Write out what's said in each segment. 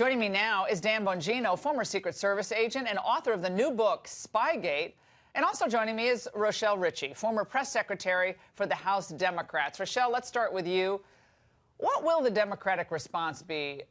Joining me now is Dan Bongino, former Secret Service agent and author of the new book, Spygate. And also joining me is Rochelle Ritchie, former press secretary for the House Democrats. Rochelle, let's start with you. What will the Democratic response be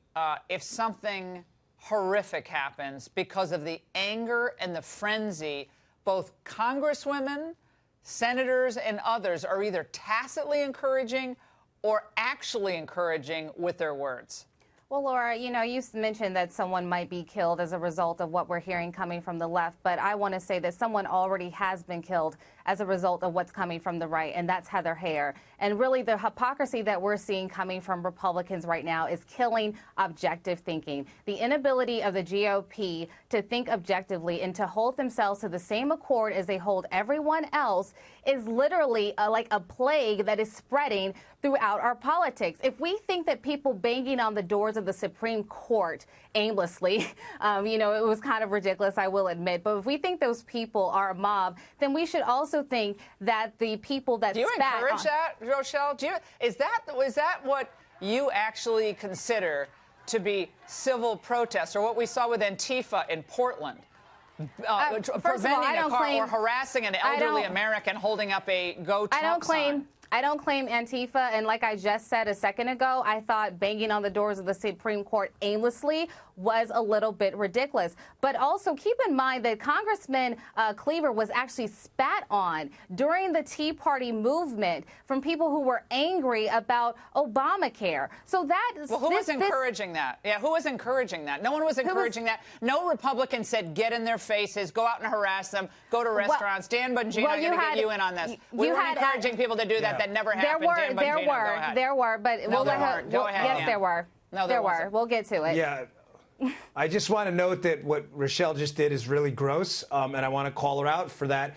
if something horrific happens because of the anger and the frenzy both congresswomen, senators, and others are either tacitly encouraging or actually encouraging with their words? Well, Laura, you mentioned that someone might be killed as a result of what we're hearing coming from the left, but I want to say that someone already has been killed as a result of what's coming from the right, and that's Heather Heyer. And really, the hypocrisy that we're seeing coming from Republicans right now is killing objective thinking. The inability of the GOP to think objectively and to hold themselves to the same accord as they hold everyone else is literally like a plague that is spreading throughout our politics. If we think that people banging on the doors of the Supreme Court aimlessly, it was kind of ridiculous, I will admit, but if we think those people are a mob, then we should also think that the people that Do you encourage that, Rochelle? Is that what you actually consider to be civil protest, or what we saw with Antifa in Portland? Preventing a car or harassing an elderly American holding up a Go Trump sign. I don't claim Antifa, and like I just said a second ago, I thought banging on the doors of the Supreme Court aimlessly was a little bit ridiculous. But also keep in mind that Congressman Cleaver was actually spat on during the Tea Party movement from people who were angry about Obamacare. So that is... Well, who was encouraging that? Yeah, who was encouraging that? No one was encouraging that. No Republican said get in their faces, go out and harass them, go to restaurants. Dan Bongino, I'm going to get you in on this. We were encouraging people to do that. That never happened. There were, but no, there weren't. Go ahead. Yes, there were. No, there were. We'll get to it. Yeah. I just want to note that what Rochelle just did is really gross, and I want to call her out for that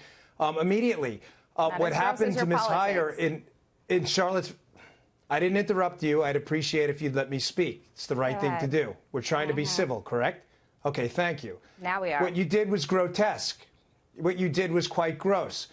immediately. What happened to Ms. Heyer in Charlottesville, I didn't interrupt you. I'd appreciate if you'd let me speak. It's the right thing to do. We're trying to be civil, correct? Okay, thank you. Now we are. What you did was grotesque. What you did was quite gross.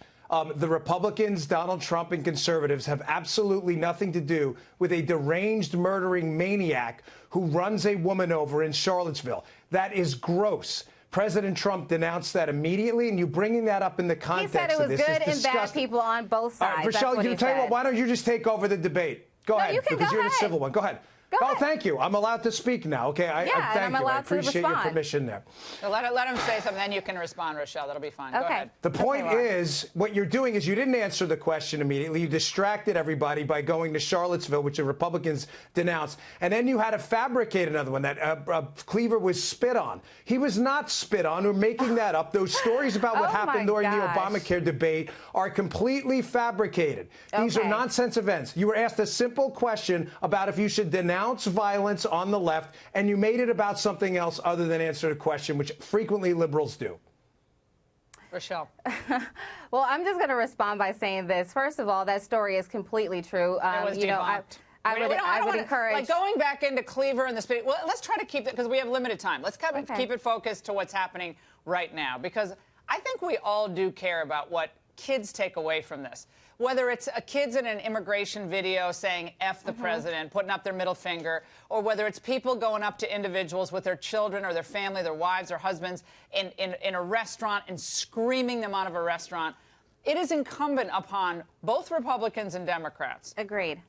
The Republicans, Donald Trump, and conservatives have absolutely nothing to do with a deranged murdering maniac who runs a woman over in Charlottesville. That is gross. President Trump denounced that immediately, and you bringing that up in the context of this is disgusting. He said it was good and bad people on both sides. Rochelle, tell you what, why don't you just take over the debate? Go ahead, because you're the civil one. Go ahead. Oh, thank you. I'm allowed to speak now. Okay, and I'm allowed I appreciate your permission there. So let him say something, then you can respond, Rochelle. That'll be fine. Go ahead. The point is, what you're doing is you didn't answer the question immediately. You distracted everybody by going to Charlottesville, which the Republicans denounced, and then you had to fabricate another one that Cleaver was spit on. He was not spit on. We're making that up. Those stories about what happened during the Obamacare debate are completely fabricated. These are nonsense events. You were asked a simple question about if you should denounce violence on the left, and you made it about something else other than answer the question, which frequently liberals do. Rochelle. Well, I'm just going to respond by saying this. First of all, that story is completely true. I would encourage, like, going back into Cleaver and the speech. Well, let's try to keep it, because we have limited time. Let's keep it focused to what's happening right now, because I think we all do care about what kids take away from this. Whether it's kids in an immigration video saying F the president, putting up their middle finger, or whether it's people going up to individuals with their children or their family, their wives or husbands in a restaurant and screaming them out of a restaurant. It is incumbent upon both Republicans and Democrats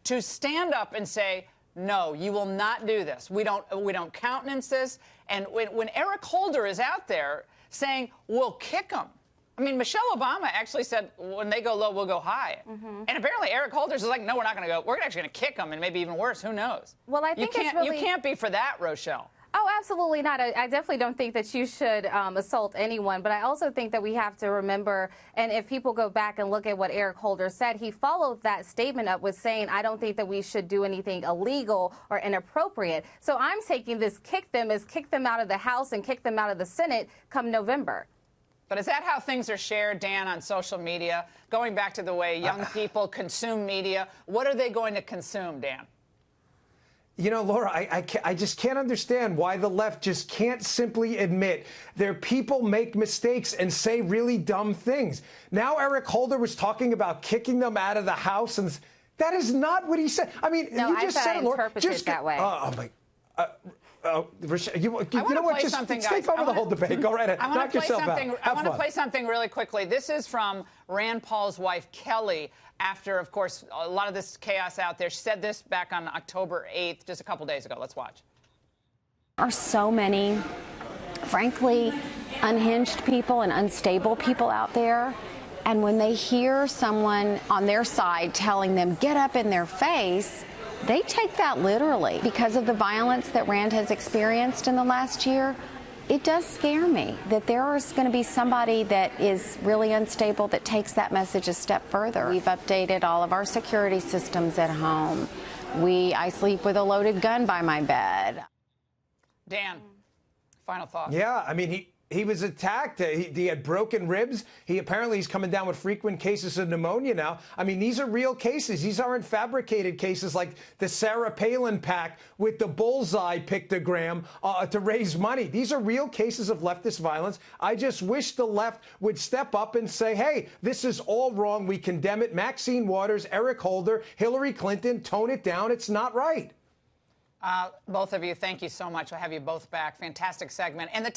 to stand up and say, no, you will not do this. We don't countenance this. And when Eric Holder is out there saying, we'll kick them. I mean, Michelle Obama actually said, when they go low, we'll go high. And apparently Eric Holder's is like, no, we're not going to go. We're actually going to kick them, and maybe even worse. Who knows? Well, I think you can't be for that, Rochelle. Oh, absolutely not. I definitely don't think that you should assault anyone. But I also think that we have to remember, and if people go back and look at what Eric Holder said, he followed that statement up with saying, I don't think that we should do anything illegal or inappropriate. So I'm taking this kick them out of the House and kick them out of the Senate come November. But is that how things are shared, Dan, on social media? Going back to the way young people consume media, what are they going to consume, Dan? You know, Laura, I just can't understand why the left just can't simply admit their people make mistakes and say really dumb things. Now Eric Holder was talking about kicking them out of the House, and that is not what he said. I mean, no, you just said it, Laura. Interpreted it that way. Oh, my. Rochelle, you know what? Just take over the whole debate. Go right ahead. Knock yourself out. I want to play something really quickly. This is from Rand Paul's wife, Kelly, after, of course, a lot of this chaos out there. She said this back on October 8th, just a couple days ago. Let's watch. There are so many, frankly, unhinged people and unstable people out there. And when they hear someone on their side telling them, get up in their face, they take that literally. Because of the violence that Rand has experienced in the last year, it does scare me that there is going to be somebody that is really unstable that takes that message a step further. We've updated all of our security systems at home. I sleep with a loaded gun by my bed. Dan, final thought. Yeah, I mean, he was attacked. He had broken ribs. He's coming down with frequent cases of pneumonia now. I mean, these are real cases. These aren't fabricated cases like the Sarah Palin PAC with the bullseye pictogram to raise money. These are real cases of leftist violence. I just wish the left would step up and say, hey, this is all wrong. We condemn it. Maxine Waters, Eric Holder, Hillary Clinton, tone it down. It's not right. Both of you, thank you so much. I'll have you both back. Fantastic segment. And the